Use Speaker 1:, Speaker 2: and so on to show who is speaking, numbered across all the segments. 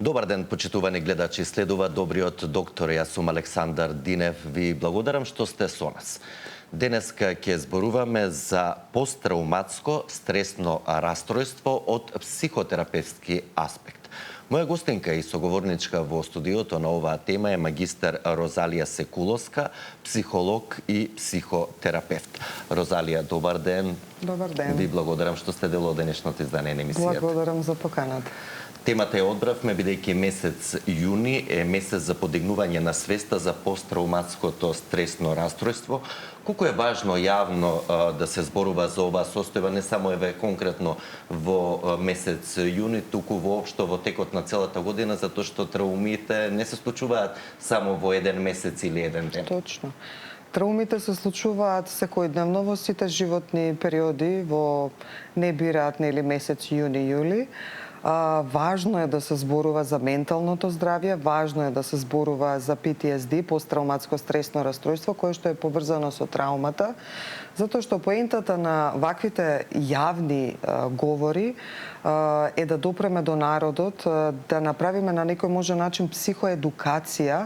Speaker 1: Добар ден, почитувани гледачи. Следува Добриот доктор. Јас сум Александар Динев. Ви благодарам што сте со нас. Денеска ќе зборуваме за посттрауматско стресно растројство од психотерапевтски аспект. Моја гостинка и соговорничка во студиото на оваа тема е магистар Розалија Секуловска, психолог и психотерапевт. Розалија, добар ден.
Speaker 2: Добар ден.
Speaker 1: Ви благодарам што сте дел од денешното издание на емисијата.
Speaker 2: Благодарам за поканата.
Speaker 1: Темата ја одбравме бидејќи месец јуни е месец за подигнување на свеста за посттрауматското стресно растројство. Колку е важно јавно да се зборува за оваа состојба, не само еве конкретно во месец јуни, туку воопшто во текот на целата година, затоа што траумите не се случуваат само во еден месец или еден ден.
Speaker 2: Точно. Траумите се случуваат секојдневно во сите животни периоди, во не бираат нели месец јуни-јули. Важно е да се зборува за менталното здравје, важно е да се зборува за PTSD, посттрауматско стресно растројство, кое што е поврзано со траумата, затоа што поентата на ваквите јавни говори е да допреме до народот, да направиме на некој може начин психоедукација,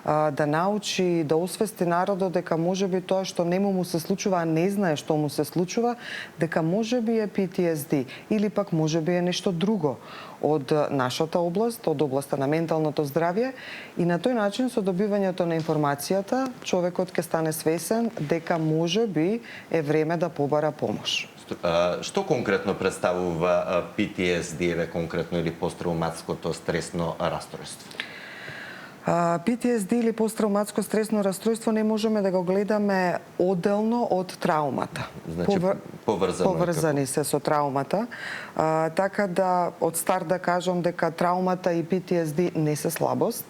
Speaker 2: да научи, да освести народот дека можеби тоа што нему му се случува, а не знае што му се случува, дека можеби е PTSD или пак можеби е нешто друго од нашата област, од областа на менталното здравје, и на тој начин со добивањето на информацијата човекот ќе стане свесен дека можеби е време да побара помош.
Speaker 1: Што конкретно представува PTSD, еве конкретно, или посттрауматското стресно растројство?
Speaker 2: PTSD или посттрауматско стресно растројство не можеме да го гледаме одделно од траумата.
Speaker 1: Значи,
Speaker 2: поврзани се со траумата. Така да од старт да кажам дека траумата и PTSD не се слабост.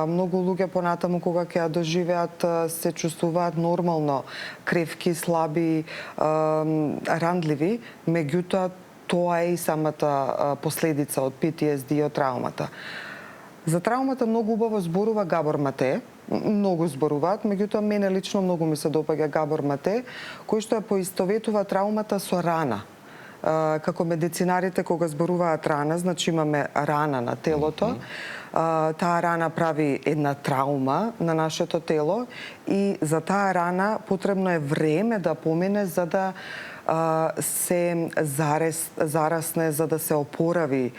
Speaker 2: Многу луѓе понатаму кога ќе ја доживеат се чувствуваат нормално кревки, слаби, рандливи, меѓутоа тоа е и самата последица од PTSD и од траумата. За траумата многу убаво зборува Габор Мате, многу зборуваат, меѓутоа мене лично многу ми се допаѓа Габор Мате, кој што ја поистоветува траумата со рана. Како медицинарите кога зборуваат рана, значи имаме рана на телото, таа рана прави една траума на нашето тело и за таа рана потребно е време да помине за да се зарасне, за да се опорави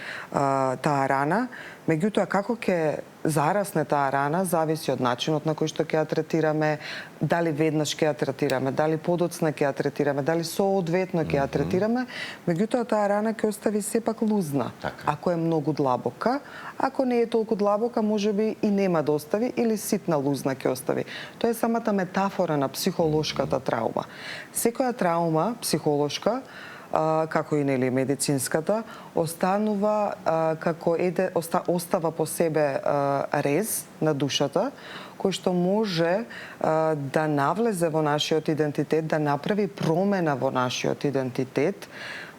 Speaker 2: таа рана. Меѓутоа, како ќе зарасне таа рана, зависи од начинот на кој што ќе ја третираме, дали веднаш ќе ја третираме, дали подоцна ќе ја третираме, дали соодветно ќе ја третираме, меѓутоа таа рана ќе остави сепак лузна. Ако е многу длабока, ако не е толку длабока, можеби и нема да остави или ситна лузна ќе остави. Тоа е самата метафора на психолошката траума. Секоја траума психолошка, како и нели медицинската, останува како остава по себе рез на душата, кој што може да навлезе во нашиот идентитет, да направи промена во нашиот идентитет.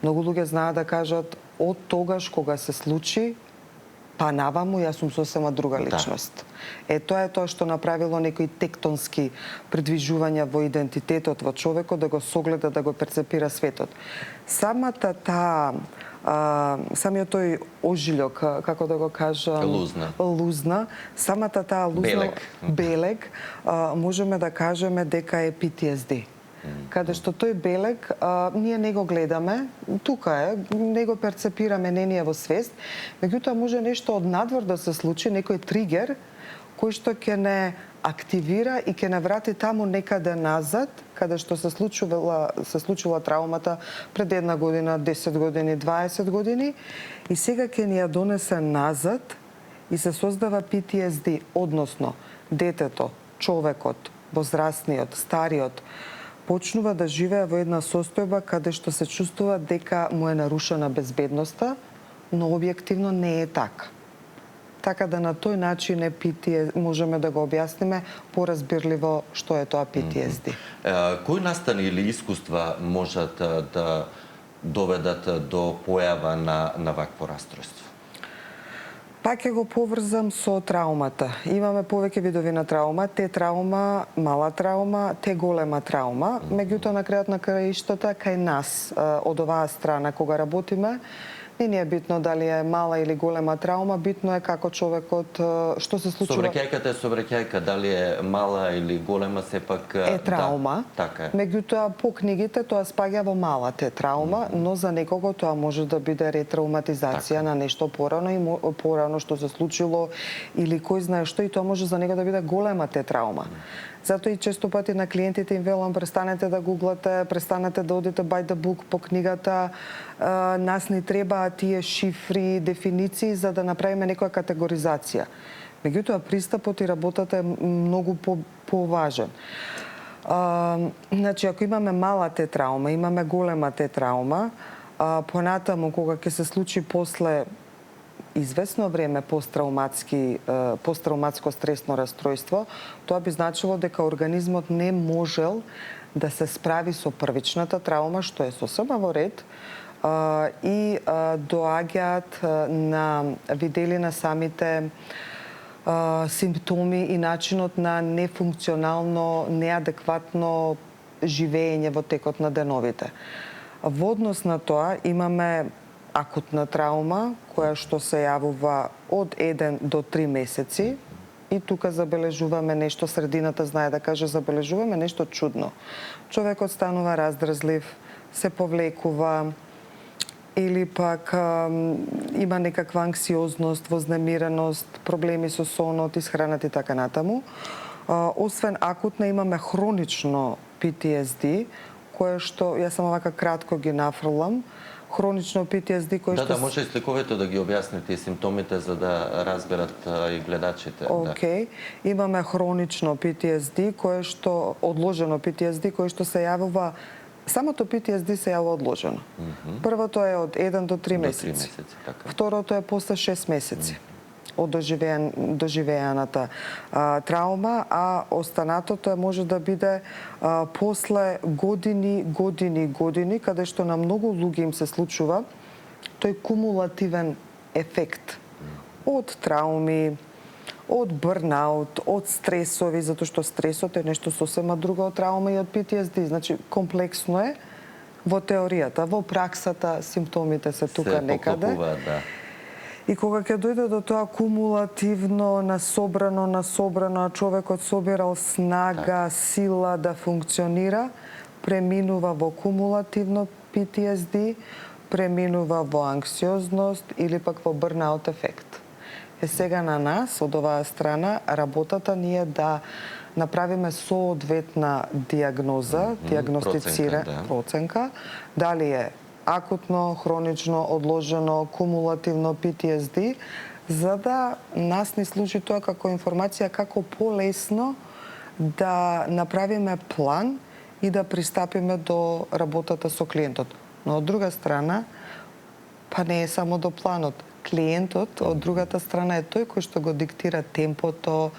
Speaker 2: Многу луѓе знаат да кажат од тогаш кога се случи, па наваму јас сум сосема друга личност. Тоа е тоа што направило некои тектонски придвижувања во идентитетот во човекот, да го согледа, да го перцепира светот. Самата таа самиот тој ожилок, како да го кажам, лузна, самата таа лузна, белег, можеме да кажеме дека е PTSD. Каде што тој белег ние не го гледаме, тука е, не го перцепираме, не ни е во свест, меѓутоа може нешто од надвор да се случи, некој тригер кој што ќе не активира и ќе не врати таму некаде назад, каде што се случила траумата пред 1 година, 10 години, 20 години, и сега ќе ни ја донесе назад и се создава PTSD, односно детето, човекот, возрастниот, стариот, почнува да живее во една состојба каде што се чувствува дека му е нарушена безбедноста, но објективно не е така. Така да на тој начин е можеме да го објасниме поразбирливо што е тоа PTSD.
Speaker 1: Кои настани или искуства можат да доведат до појава на вакво растројство?
Speaker 2: Пак ќе го поврзам со траумата. Имаме повеќе видови на траума, те травма, мала траума, те голема траума. Меѓутоа на крајот на краиштата кај нас од оваа страна кога работиме, Не ни е битно дали е мала или голема траума, битно е како човекот што се случува.
Speaker 1: Сообраќајката е сообраќајка, дали е мала или голема, сепак
Speaker 2: е траума.
Speaker 1: Да, така е.
Speaker 2: Меѓутоа по книгите тоа спаѓа во малата траума, но за некого тоа може да биде ретрауматизација на нешто порано и порано што се случило или кој знае што, и тоа може за него да биде голема траума. Затоа и често пати на клиентите им велам: престанете да гуглате, престанете да одите by the book по книгата. Нас ни требаат тие шифри, дефиниции за да направиме некоја категоризација. Меѓутоа пристапот и работата е многу поважен. Значи, ако имаме мала траума, имаме голема траума, понатаму кога ќе се случи после известно време посттрауматско стресно растројство, тоа би значило дека организмот не можел да се справи со првичната траума, што е сосема во ред, и доаѓаат на видели на самите симптоми и начинот на нефункционално, неадекватно живење во текот на деновите. Во однос на тоа имаме акутна траума, која што се јавува од 1 до 3 месеци, и тука забележуваме нешто, средината знае да каже, забележуваме нешто чудно. Човекот станува раздразлив, се повлекува, или пак има некаква анксиозност, вознемиреност, проблеми со сонот, исхраната и така натаму. Освен акутна имаме хронично PTSD, кое што, јас само вака кратко ги нафрлам, хронично PTSD кој што...
Speaker 1: Да, може и сликовите да ги објасните и симптомите за да разберат и гледачите.
Speaker 2: Океј. Имаме хронично PTSD, кое што одложено PTSD, кое што се јавува, самото PTSD се јавува одложено. Првото е од 1 до 3 месеци. Второто е после 6 месеци од доживеаната траума, а останатото може да биде после години, каде што на многу луѓе им се случува тој кумулативен ефект од трауми, од бърнаут, од стресови, затоа што стресот е нешто сосема друго од траума и од PTSD. Значи, комплексно е во теоријата, во праксата симптомите се тука некаде.
Speaker 1: Да.
Speaker 2: И кога ќе дојде до тоа кумулативно, насобрано, а човекот собирал снага, сила да функционира, преминува во кумулативно PTSD, преминува во анксиозност или пак во бърнаут ефект. Сега на нас, од оваа страна, работата ни е да направиме соодветна диагноза, проценка, дали е акутно, хронично, одложено, кумулативно PTSD, за да нас ни служи тоа како информација како полесно да направиме план и да пристапиме до работата со клиентот. Но од друга страна, па не е само до планот. Клиентот од другата страна е тој кој што го диктира темпото,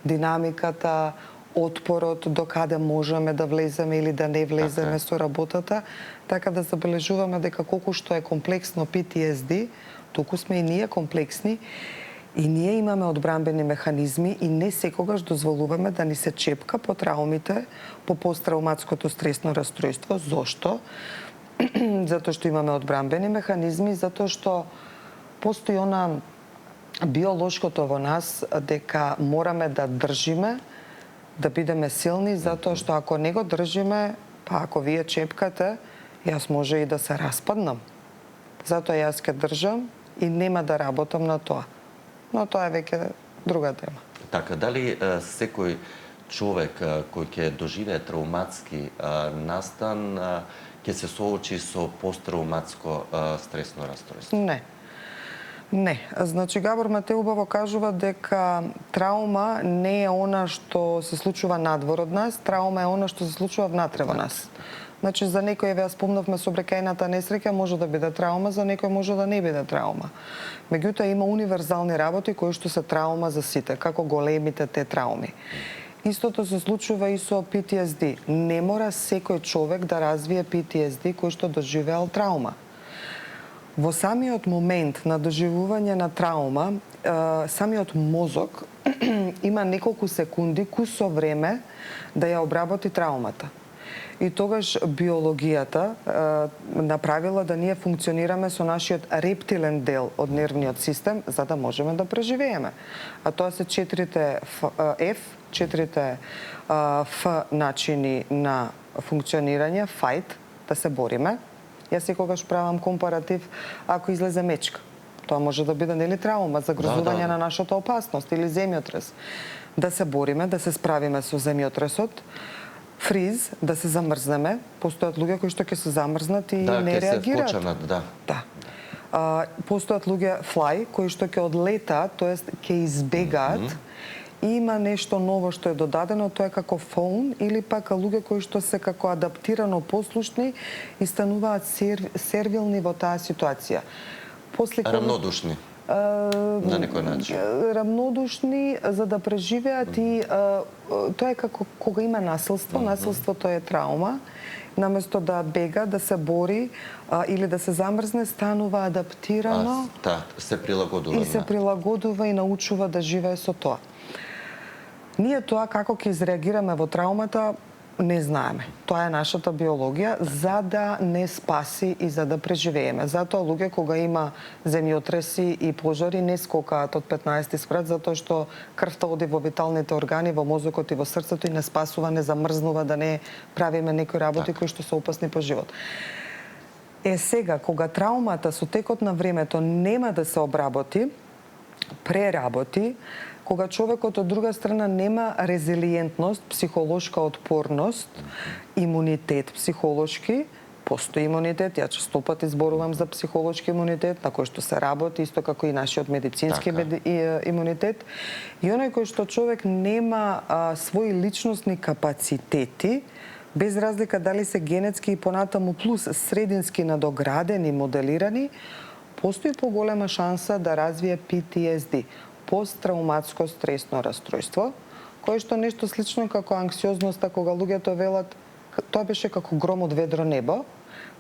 Speaker 2: динамиката, отпорот, до каде можеме да влеземе или да не влеземе со работата, така да забележуваме дека колку што е комплексно PTSD, толку сме и ние комплексни, и ние имаме одбранбени механизми и не секогаш дозволуваме да ни се чепка по траумите, по посттрауматското стресно растројство. Зошто? Затоа што имаме одбранбени механизми, затоа што постои она биолошкото во нас дека мораме да држиме, да бидеме силни, затоа што ако не го држиме, па ако вие чепкате, јас може и да се распаднам. Затоа јас ќе држам и нема да работам на тоа. Но тоа е веќе друга тема.
Speaker 1: Така, дали секој човек кој ќе доживее трауматски настан ќе се соочи со посттрауматско стресно растројство?
Speaker 2: Не. Значи, Габор Матеј убаво кажува дека траума не е она што се случува надвор од нас, траума е она што се случува внатре во нас. Значи, за некој, ја спомнавме сообраќајната несреќа, може да биде траума, за некој може да не биде траума. Меѓутоа, има универзални работи кои што се траума за сите, како големите трауми. Истото се случува и со PTSD. Не мора секој човек да развие PTSD кој што доживеал траума. Во самиот момент на доживување на траума, самиот мозок има неколку секунди, кусо време да ја обработи траумата. И тогаш биологијата направила да ние функционираме со нашиот рептилен дел од нервниот систем за да можеме да преживееме. А тоа се 4 F, 4 F начини на функционирање, fight, да се бориме. Јас секогаш правам компаратив ако излезе мечка. Тоа може да биде нели траума, загрозување на нашата опасност или земјотрес. Да се бориме, да се справиме со земјотресот. Фриз, да се замрзнеме. Постојат луѓе кои што ќе се замрзнат и не реагираат.
Speaker 1: Да, ќе се вкочанат, да.
Speaker 2: Да. Постојат луѓе fly кои што ќе одлетаат, тоест ќе избегаат. Има нешто ново што е додадено, тоа е како фон или пак луѓе кои што се како адаптирано послушни и стануваат сервилни во таа ситуација.
Speaker 1: Рамнодушни. На некој начин.
Speaker 2: Рамнодушни за да преживеат и тоа е како кога има насилство, насилството е траума. Наместо да бега, да се бори или да се замрзне, станува адаптирано.
Speaker 1: Да, се прилагодува.
Speaker 2: И се прилагодува и научува да живее со тоа. Ние тоа како ќе изреагираме во траумата не знаеме. Тоа е нашата биологија за да не спаси и за да преживееме. Затоа луѓе кога има земјотреси и пожари не скокаат од 15 спрат затоа што крвта оди во виталните органи, во мозокот и во срцето и не спасува, не замрзнува да не правиме некои работи кои што се опасни по живот. Сега кога траумата со текот на времето нема да се обработи, преработи, кога човекот од друга страна нема резилиентност, психолошка отпорност, имунитет психолошки, постои имунитет, ја често пати зборувам за психолошки имунитет, на кој што се работи, исто како и нашиот медицински имунитет, и оној кој што човек нема своји личностни капацитети, без разлика дали се генетски и понатаму плюс средински надоградени, моделирани, постои поголема шанса да развие PTSD, посттрауматско стресно расстройство, кое што нешто слично како анксиозноста, кога луѓето велат тоа беше како гром од ведро небо,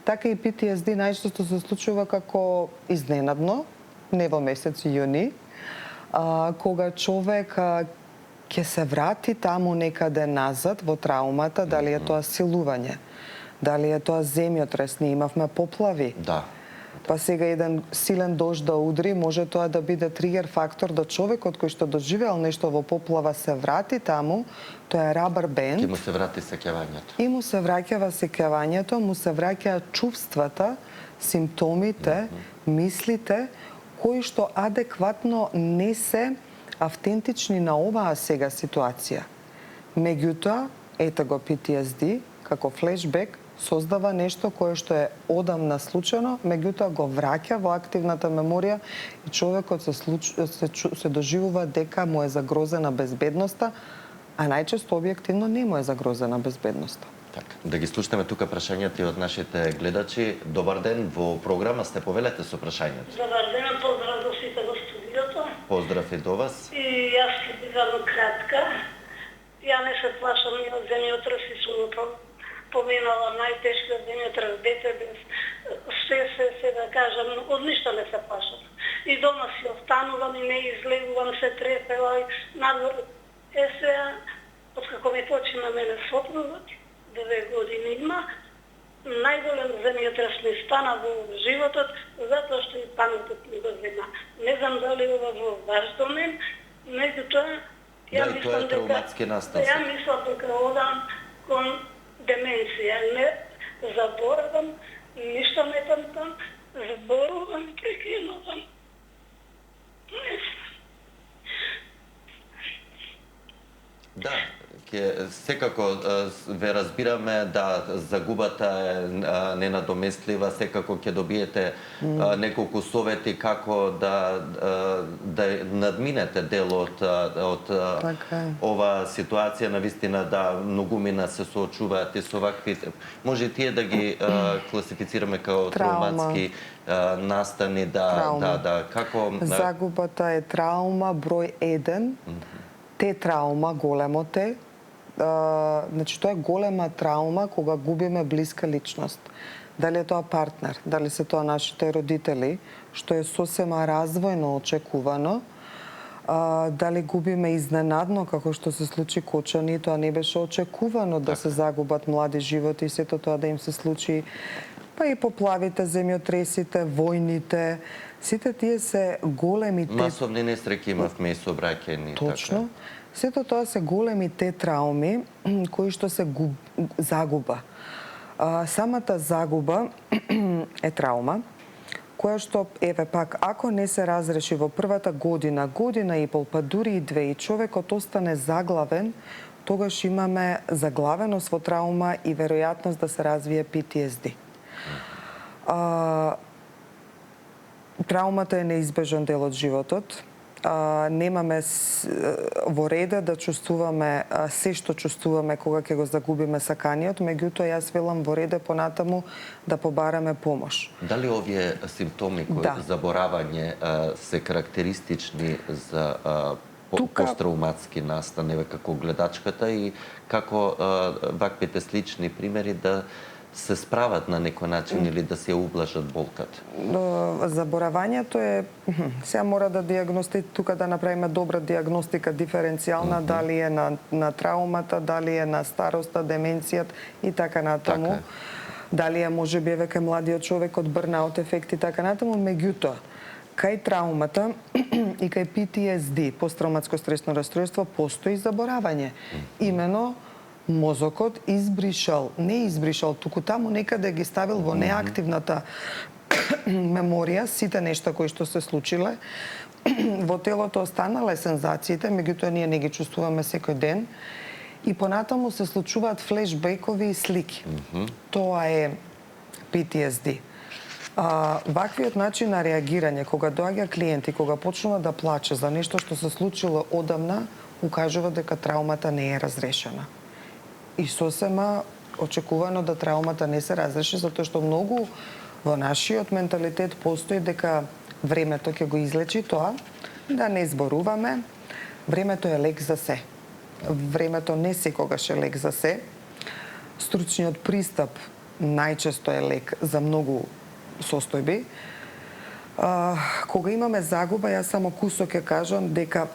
Speaker 2: така и PTSD најчесто се случува како изненадно, не во месец јуни, кога човек ќе се врати таму некаде назад во траумата, дали е тоа силување, дали е тоа земјотрес, ние имавме поплави.
Speaker 1: Да.
Speaker 2: Па сега еден силен дожд да удри, може тоа да биде тригер фактор да човекот кој што доживеал нешто во поплава се врати таму, тоа е rubber band.
Speaker 1: И му се врати сеќавањето.
Speaker 2: И му се враќава сеќавањето, му се враќаат чувствата, симптомите, мислите, кои што адекватно не се автентични на оваа сега ситуација. Меѓутоа, ете го PTSD, како флешбек, создава нешто кое што е одамна случено, меѓутоа го враќа во активната меморија и човекот се доживува дека му е загрозена безбедноста, а најчесто објективно не му е загрозена безбедноста.
Speaker 1: Така, да ги слушнеме тука прашањата од нашите гледачи. Добар ден, во програма сте, повелете со прашањето.
Speaker 3: Добар ден, поздрав до сите во студиото.
Speaker 1: Поздрав и до вас.
Speaker 3: И јас ќе бидам кратка. Ја не се плашам ни од земјотреси, сум поминала најтешки земјотрес, дете без се да кажам, од ништо не се плашам. И дома си останувам и не излегувам, се трепела и надвор. Сега, откако ми почина мене сопругот, 2 години има, најголем земјотрес ми стана во животот, затоа што и паметот ми го зема. Не знам дали ова во ваш домен, меѓутоа,
Speaker 1: Да, и тоа е трауматски настан.
Speaker 3: Ја мислам дека одам кон деменција. Не заборавам, ништо не памтам, зборувам, прекинувам.
Speaker 1: Да, секако ве разбираме да загубата е ненадоместлива, секако ќе добиете неколку совети како да надминете дел од оваа ситуација, навистина да многумина се соочуваат и со вакви, може тие да ги класифицираме како трауматски настани, како
Speaker 2: загубата е траума број 1. Т-траума, големо Т, значи тоа е голема траума кога губиме блиска личност. Дали е тоа партнер, дали се тоа нашите родители, што е сосема развојно очекувано, Дали губиме изненадно, како што се случи Кочани, тоа не беше очекувано да се загубат млади животи и сето тоа да им се случи. Па и поплавите, земјотресите, војните, сите тие се големи
Speaker 1: Масовни несреќи имавме и сообраќајни.
Speaker 2: Точно. Сето тоа се големи те трауми кои што се загуба. Самата загуба е траума, која што, еве пак, ако не се разреши во првата година, година и пол, па дури и две, и човекот остане заглавен, тогаш имаме заглавеност во траума и веројатност да се развие PTSD. Траумата е неизбежен дел од животот. Немаме во реда да чувствуваме се што чувствуваме кога ќе го загубиме саканиот, меѓутоа јас велам во реда понатаму да побараме помош.
Speaker 1: Дали овие симптоми кои заборавање се карактеристични за посттрауматски настан, еве како гледачката, и како ваквите слични примери да се справат на некој начин или да се ублажат болката?
Speaker 2: Заборавањето е, сега мора да тука да направиме добра диагностика диференцијална, дали е на траумата, дали е на староста, деменцијата и така натаму. Дали е можеби веќе младиот човек од бърнаут ефект и така натаму, меѓутоа кај траумата и кај PTSD, посттрауматско стресно расстройство, постои заборавање. Имено мозокот не избришал, туку таму некаде ги ставил во неактивната меморија сите нешта кои што се случиле. Во телото останале сензациите, меѓутоа ние не ги чувствуваме секој ден. И понатаму се случуваат флешбекови и слики. Тоа е PTSD. Ваквиот начин на реагирање, кога доаѓа клиент и кога почнува да плаче за нешто што се случило одамна, укажува дека траумата не е разрешена. И сосема очекувано да траумата не се разреши, затоа што многу во нашиот менталитет постои дека времето ќе го излечи тоа, да не зборуваме, времето е лек за се. Времето не секогаш е лек за се. Стручниот пристап најчесто е лек за многу состојби. Кога имаме загуба, јас само кусо ќе кажам дека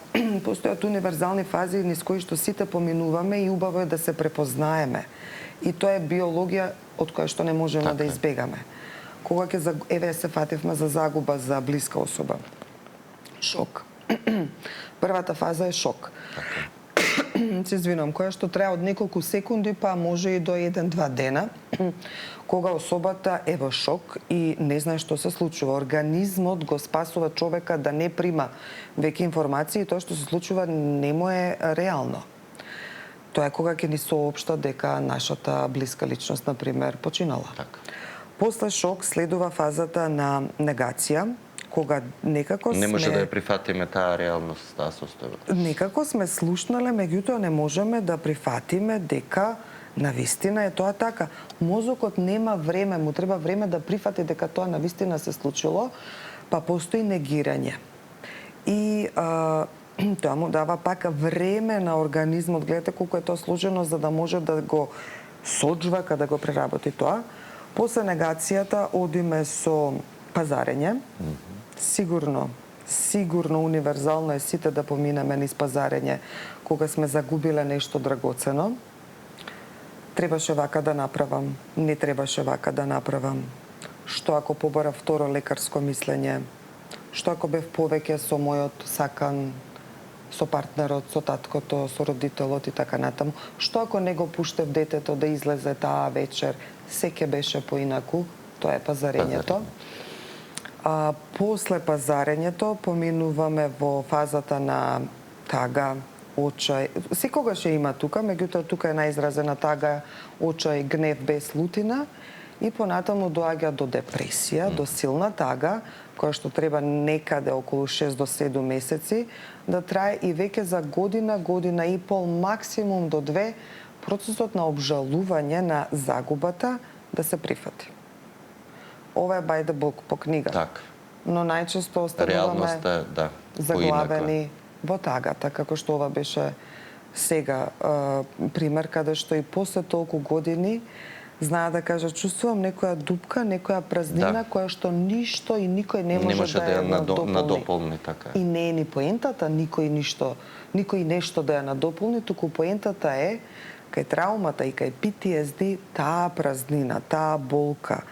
Speaker 2: постојат универзални фази низ кои што сите поминуваме и убаво е да се препознаеме. И тоа е биологија од која што не можеме да избегаме. Кога еве се фативме за загуба за блиска особа. Шок. Првата фаза е шок. Се извинувам, која што трае од неколку секунди, па може и до 1-2 дена, кога особата е во шок и не знае што се случува. Организмот го спасува човека да не прима веќе информации и тоа што се случува не му е реално. Тоа е кога ќе ни соопшта дека нашата блиска личност, например, починала. После шок следува фазата на негација, кога некако
Speaker 1: не може да ја прифатиме таа реалност, таа состојба.
Speaker 2: Некако сме слушнале, меѓутоа не можеме да прифатиме дека навистина е тоа така. Мозокот нема време, му треба време да прифати дека тоа навистина се случило, па постои негирање. И тоа му дава пак време на организмот. Гледате колку е тоа сложено за да може да го соджвака, да го преработи тоа. После негацијата одиме со пазарење. Сигурно универзално е сите да поминеме низ пазарење кога сме загубиле нешто драгоцено. Требаше вака да направам, не требаше вака да направам. Што ако побара второ лекарско мислење? Што ако бев повеќе со мојот сакан, со партнерот, со таткото, со родителот и така натаму? Што ако не го пуштев детето да излезе таа вечер? Секе беше поинаку, тоа е пазарењето. После пазарењето поминуваме во фазата на тага, очај. Секогаш ја има тука, меѓутоа тука е најизразена тага, очај, гнев без лутина и понатаму доаѓа до депресија, до силна тага, која што треба некаде околу 6 до 7 месеци да трае и веќе за година, година и пол, максимум до 2, процесот на обжалување на загубата да се прифати. Ова е by the book по книга. Но најчесто остануваме заглавени во тагата, како што ова беше сега пример, каде што и после толку години знаат да кажат чувствувам некоја дупка, некоја празнина која што ништо и никој не може да ја
Speaker 1: надополни, така.
Speaker 2: И не е ни поентата никој нешто да ја надополни, туку поентата е кај траумата и кај PTSD таа празнина, таа болка,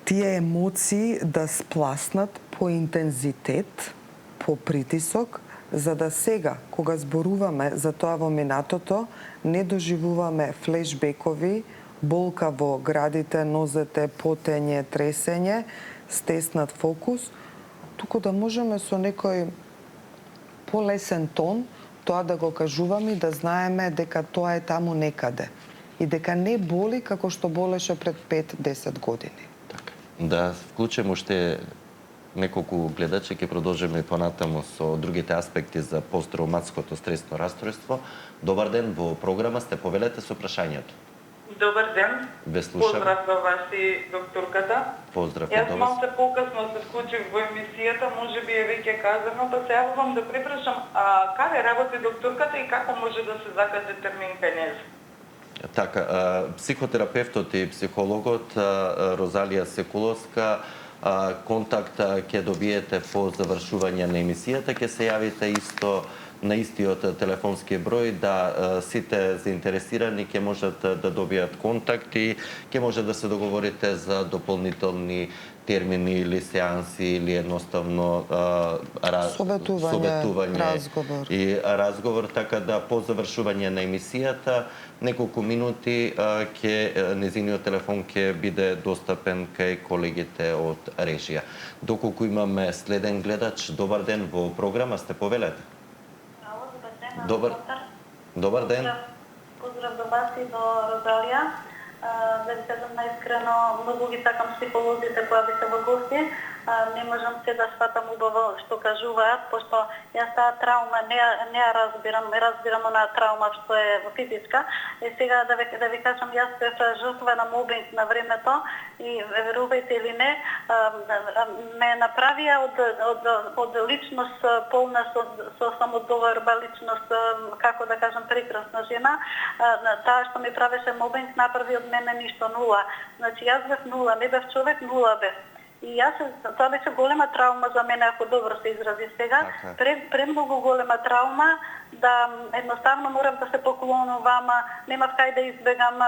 Speaker 2: тие емоции да спласнат по интензитет, по притисок, за да сега, кога зборуваме за тоа во минатото, не доживуваме флешбекови, болка во градите, нозете, потење, тресење, стеснат фокус, туку да можеме со некој полесен тон тоа да го кажуваме и да знаеме дека тоа е таму некаде и дека не боли како што болеше пред 5-10 години.
Speaker 1: Така. Да вклучиме уште неколку гледачи, ќе продолжиме понатаму со другите аспекти за посттравматското стресно расстройство. Добар ден, во програма сте, повелете со прашањето.
Speaker 4: Добар ден.
Speaker 1: Ве слушам.
Speaker 4: Поздрав за вас и докторката.
Speaker 1: Поздрав
Speaker 4: Јас
Speaker 1: до вас.
Speaker 4: малце покасно се вклучив во емисијата, може би е веќе казано, па се јавувам да препрашам, каде работи докторката и како може да се закаже термин пенез?
Speaker 1: Така, психотерапевтот и психологот Розалија Секуловска, контакт ќе добиете по завршување на емисијата, ќе се јавите исто на истиот телефонски број, да сите заинтересирани ќе можат да добијат контакт и ќе може да се договорите за дополнителни термини или сеанси или едноставно
Speaker 2: советување,
Speaker 1: разговор, така да по завршување на емисијата неколку минути незиниот телефон ќе биде достапен кај колегите од режија. Доколку имаме следен гледач, добар ден, во програма сте, повелете. Добар ден.
Speaker 3: Поздрав до вас и до Розалија. Да ви кажам наискрено, многу ги сакам психолозите кои ви се во гости. Не можам се да сватам убаво што кажуваат, пошто јас таа травма не ја разбирам онаа травма што е физичка. И сега да ви кажам, јас бев жртва на мобинг на времето и верувајте или не, ме направија од личност полна со самодоверба, личност, како да кажам, прекрасна жена. Таа што ми правеше мобинг направи од мене ништо, нула. Значи јас бев нула, не бев човек, нула бев. И тоа беше голема травма за мене, ако добро се изрази сега. Премногу голема травма, да едноставно морам да се поклонувам, немав кај да избегам.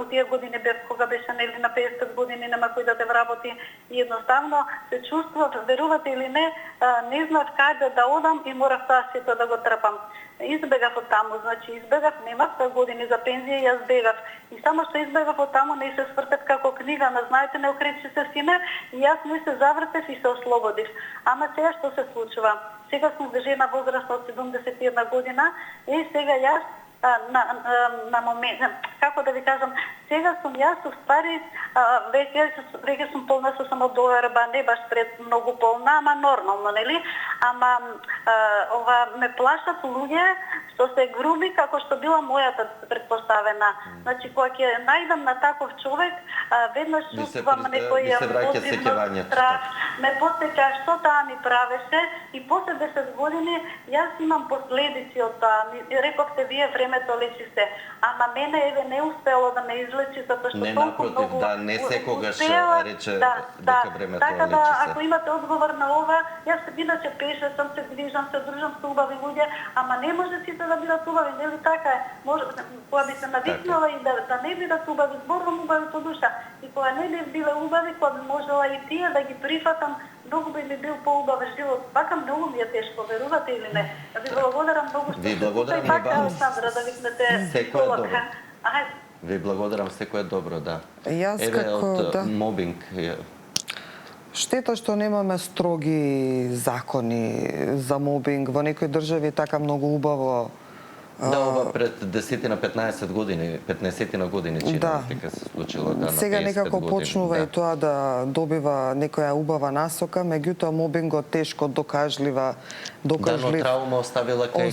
Speaker 3: У тие години бев, кога беше нели на 50 години, нема кој да те вработи. И едноставно се чувствував, верувате или не знав каде да одам и морав тоа сето да го трпам. Избегав од таму, значи избегав, немав години за пензија, јас бегав. И само што избегав од таму, не се свртев како книга, на знаете, не окречи се сине, и јас не се завртев и се ослободив. Ама сега што се случува? Сега сум жена возрастна од 71 година и сега јас на момент, како да ви кажам, сега сум јас уствари веќе сум полна со самодоверба, не баш пред многу полна, ама нормално, нели? Ама ова ме плашат луѓе што се груби како што била мојата предпоставена. Значи кога ќе најдам на таков човек, веднаш чувствувам некој страх, ме потсеќа што таа ми правеше и после 10 години јас имам последици од тоа. Рековте вие времето лечи се, ама мене еве не успело да ме излечи затоа што толку многу
Speaker 1: не секогаш рече дека времето лечи се.
Speaker 3: Така да ако имате одговор на ова, јас иначе пешачам, се движам, се дружам со убави луѓе, ама не може сите да бидат убави, нели така е? Може кога би се навикнала и да не бидат убави, зборувам убави по душа. И кога не би биле убави, кога би можела и тие да ги прифатам, многу би ми бил поубав живот. Вака многу ми е тешко, верувате или не? Да ви благодарам многу што
Speaker 1: ви благодарам и вам.
Speaker 3: Александра, да викнете
Speaker 1: психолог. Ви благодарам, секој е добро, да.
Speaker 2: Еве
Speaker 1: од мобинг.
Speaker 2: Штета што немаме строги закони за мобинг. Во некои држави така многу убаво.
Speaker 1: Да, ова пред 10-15 години, 15 години чина дека се случило на 50
Speaker 2: сега некако
Speaker 1: години,
Speaker 2: почнува и тоа да добива некоја убава насока, меѓутоа мобингот тешко докажлив.
Speaker 1: Да, но травма оставила кај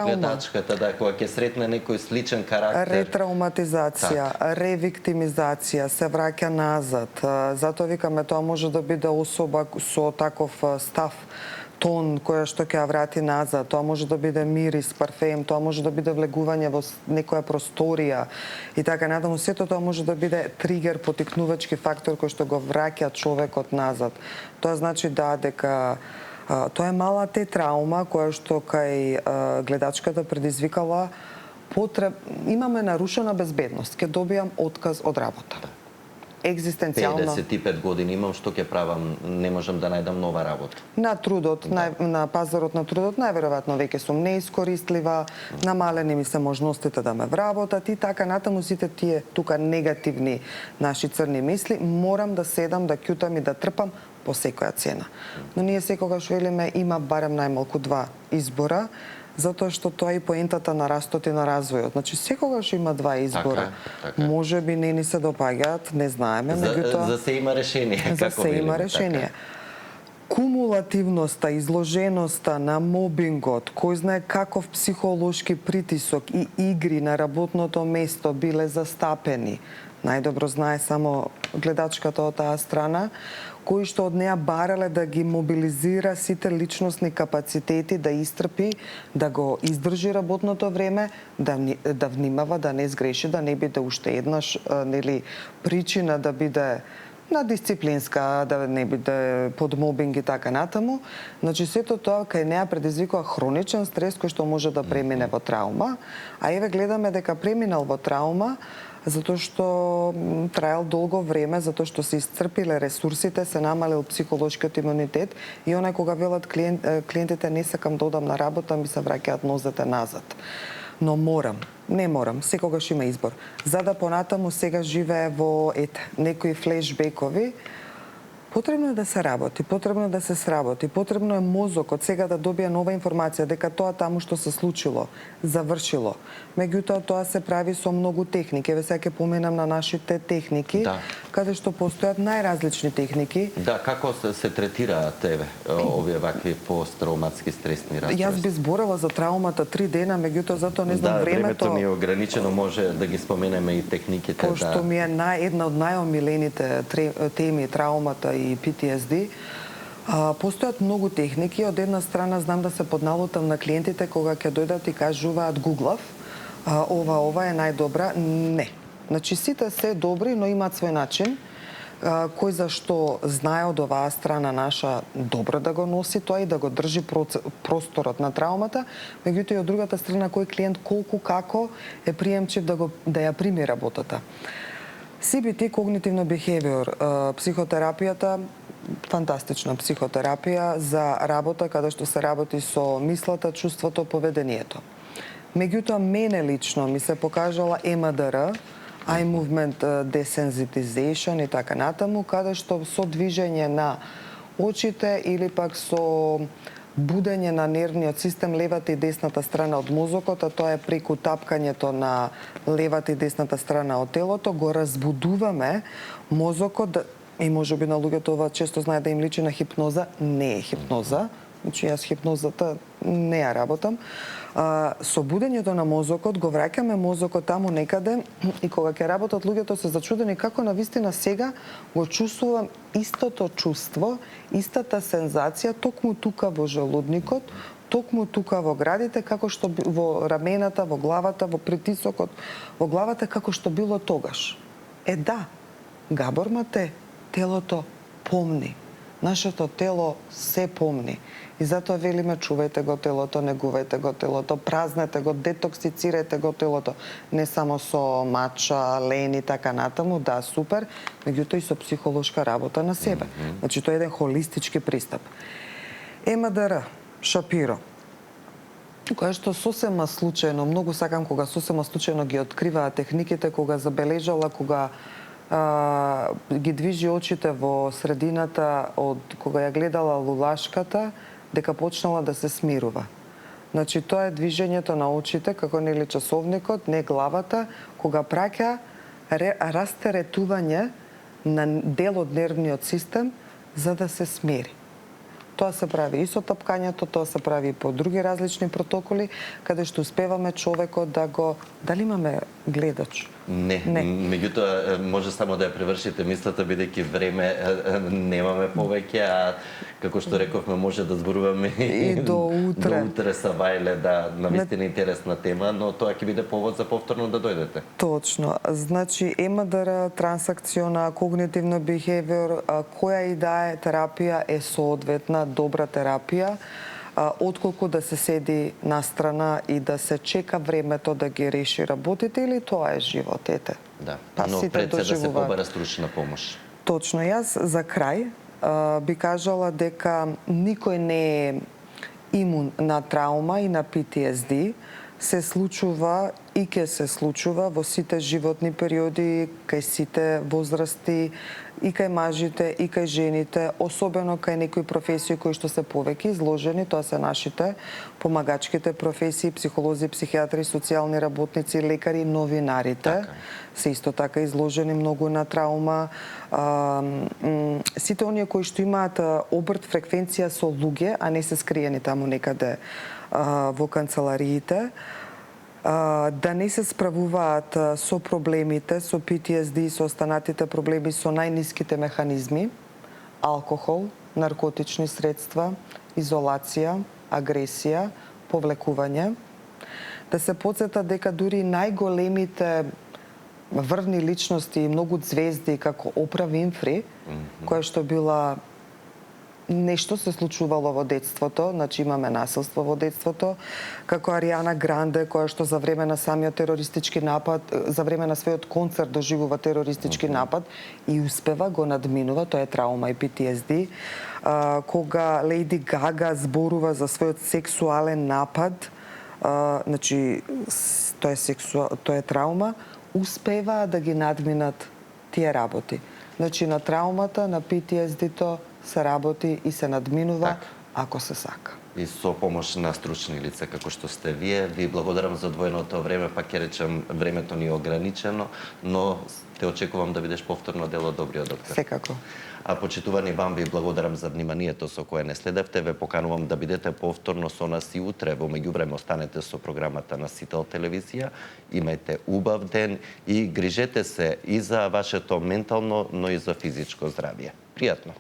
Speaker 1: гледачката, да, кога ќе сретне некој сличен карактер.
Speaker 2: Ретравматизација, ревиктимизација, се враќа назад. Затоа викаме, тоа може да биде особа со таков став тон која што ќе ја врати назад, тоа може да биде мирис, парфем, тоа може да биде влегување во некоја просторија и така натаму. Сето тоа може да биде тригер, потикнувачки фактор кој што го враќа човекот назад. Тоа значи дека тоа е мала травма која што кај гледачката предизвикала имаме нарушена безбедност, ќе добијам отказ од работа. Екзистенцијално
Speaker 1: 55 години имам, што ќе правам, не можам да најдам нова работа.
Speaker 2: На трудот, на пазарот на трудот, најверојатно веќе сум неискористлива, намалени ми се можностите да ме вработат и така натаму сите тие тука негативни наши црни мисли, морам да седам, да ќутам и да трпам по секоја цена. Но ние секогаш велиме има барем најмалку два избора, затоа што тоа е и поентата на растот и на развојот. Значи секогаш има два избора.
Speaker 1: Така.
Speaker 2: Може би не ни се допаѓаат, не знаеме, меѓутоа
Speaker 1: За се има решение.
Speaker 2: За се има решение. Кумулативноста, изложеноста на мобингот, кој знае каков психолошки притисок и игри на работното место биле застапени. Најдобро знае само гледачката од таа страна, кои што од неа барале да ги мобилизира сите личностни капацитети, да истрпи, да го издржи работното време, да внимава, да не сгреши, да не биде уште еднаш причина да биде на дисциплинска, да не биде под мобинг и така натаму. Значи сето тоа кај неа предизвикува хроничен стрес кој што може да премине во травма, а еве гледаме дека преминал во травма затоа што траел долго време, затоа што се исцрпиле ресурсите, се намалил психолошкиот имунитет и онај кога велат клиентите не сакам да одам на работа, ми се враќаат нозете назад. Но не морам, секогаш има избор. За да понатаму сега живее во некои флешбекови, потребно е да се работи, потребно е да се сработи, потребно е мозокот сега да добие нова информација дека тоа таму што се случило, завршило. Меѓутоа тоа се прави со многу техники. Еве сега ќе поменам на нашите техники, каде што постојат најразлични техники.
Speaker 1: Да, како се третираат овие вакви посттравматски стресни расстройства?
Speaker 2: Јас би зборала за траумата 3 дена, меѓутоа затоа не знам времето.
Speaker 1: Да, времето ни е ограничено, може да ги споменеме и техниките.
Speaker 2: Пошто ми е една од најомилените теми траумата и PTSD. Постојат многу техники. Од една страна знам да се подналутам на клиентите кога ќе дојдат и кажуваат гуглав, ова е најдобра. Не. Значи сите се добри, но имаат свој начин. Кој зашто знае од оваа страна наша добро да го носи тоа и да го држи просторот на траумата, меѓутоа и од другата страна кој клиент колку како е приемчив да ја прими работата. CBT, когнитивно behavior, психотерапијата, фантастична психотерапија за работа каде што се работи со мислата, чувството, поведението. Меѓутоа, мене лично ми се покажала EMDR, Eye Movement Desensitization и така натаму, каде што со движење на очите или пак со будење на нервниот систем левата и десната страна од мозокот, а тоа е преку тапкањето на левата и десната страна од телото, го разбудуваме мозокот и можеби на луѓето ова често знае да им личи на хипноза, не е хипноза. Значи јас хипнозата не ја работам. Со будењето на мозокот го враќаме мозокот таму некаде и кога ќе работат луѓето се зачудени како навистина сега го чувствувам истото чувство, истата сензација токму тука во желудникот, токму тука во градите, како што во рамената, во главата, во притисокот, во главата како што било тогаш. Да, Габор Мате, телото помни. Нашето тело се помни. И затоа велиме чувајте го телото, негувајте го телото, празнете го, детоксицирајте го телото. Не само со мача, лен и така натаму, да, супер, меѓутоа и со психолошка работа на себе. Значи тоа е еден холистички пристап. EMDR, Шапиро, која што сосема случајно, многу сакам кога сосема случајно ги откриваат техниките, кога забележала, кога ги движи очите во средината од кога ја гледала лулашката, дека почнала да се смирува. Значи тоа е движењето на очите, како нели часовникот, не главата, кога праќа растеретување на дел од нервниот систем за да се смири. Тоа се прави и со тапкањето, тоа се прави и по други различни протоколи, каде што успеваме човекот да го... Дали имаме гледач? Не.
Speaker 1: Меѓутоа може само да ја превршите мислата бидејќи време немаме повеќе, а како што рековме може да зборуваме
Speaker 2: и до утре.
Speaker 1: До утре са Вајле, да, навистина интересна тема, но тоа ќе биде повод за повторно да дојдете.
Speaker 2: Точно. Значи ЕМДР, трансакциона, когнитивно бихевиор, која и да е терапија е соодветна добра терапија, отколку да се седи настрана и да се чека времето да ги реши работите, или тоа е живот, ете.
Speaker 1: Да,
Speaker 2: Па
Speaker 1: но
Speaker 2: сите
Speaker 1: пред се да се
Speaker 2: доживуваат.
Speaker 1: побара стручна помош.
Speaker 2: Точно. Јас за крај би кажала дека никој не е имун на траума и на PTSD. Се случува и ќе се случува во сите животни периоди, кај сите возрасти, и кај мажите, и кај жените, особено кај некои професии кои што се повеќе изложени, тоа се нашите помагачките професии, психолози, психијатри, социјални работници, лекари, новинарите. Се исто така изложени многу на траума. Сите оние кои што имаат обрт фреквенција со луѓе, а не се скриени таму некаде во канцелариите, да не се справуваат со проблемите, со PTSD, со останатите проблеми со најниските механизми, алкохол, наркотични средства, изолација, агресија, повлекување, да се потсетат дека дури најголемите врвни личности и многу звезди како Опра Винфри, која што била нешто се случувало во детството, значи имаме насилство во детството, како Ариана Гранде, која што за време на самиот терористички напад, за време на својот концерт доживува терористички напад и успева, го надминува, тоа е траума и PTSD. Кога Лејди Гага зборува за својот сексуален напад, значи тоа е траума, успеваа да ги надминат тие работи. Значи на траумата, на PTSD-то се работи и се надминува ако се сака.
Speaker 1: И со помош на стручни лица како што сте вие. Ви благодарам за одвоеното време, па ќе речем времето ни е ограничено, но те очекувам да бидеш повторно дел од Добриот доктор.
Speaker 2: Секако.
Speaker 1: А почитувани вам ви благодарам за вниманието со кое не следевте. Ве поканувам да бидете повторно со нас и утре. Во меѓувреме останете со програмата на Сител телевизија. Имајте убав ден и грижете се и за вашето ментално, но и за физичко здравје. Пријатно!